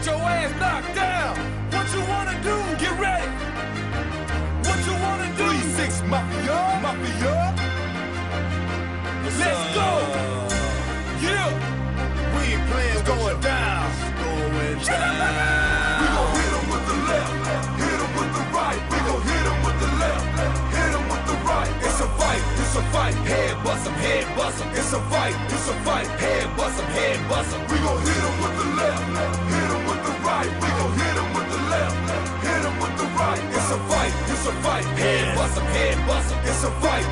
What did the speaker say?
get your ass knocked down. What you wanna do? Get ready. What you wanna do? 3-6 Mafia, Mafia. Let's go. Yeah. We ain't playing, going down. Going down. We gon' hit 'em with the left, hit 'em with the right. We gon' hit 'em with the left, hit 'em with the right. It's a fight, it's a fight. Head bust 'em, head bust 'em. It's a fight, it's a fight. Head bust 'em, head bust 'em. We gon' hit 'em with the left, hit 'em with the right. We gon' hit 'em with the left, hit 'em with the right. It's a fight, it's a fight. Head bust 'em, head bust 'em. It's a fight.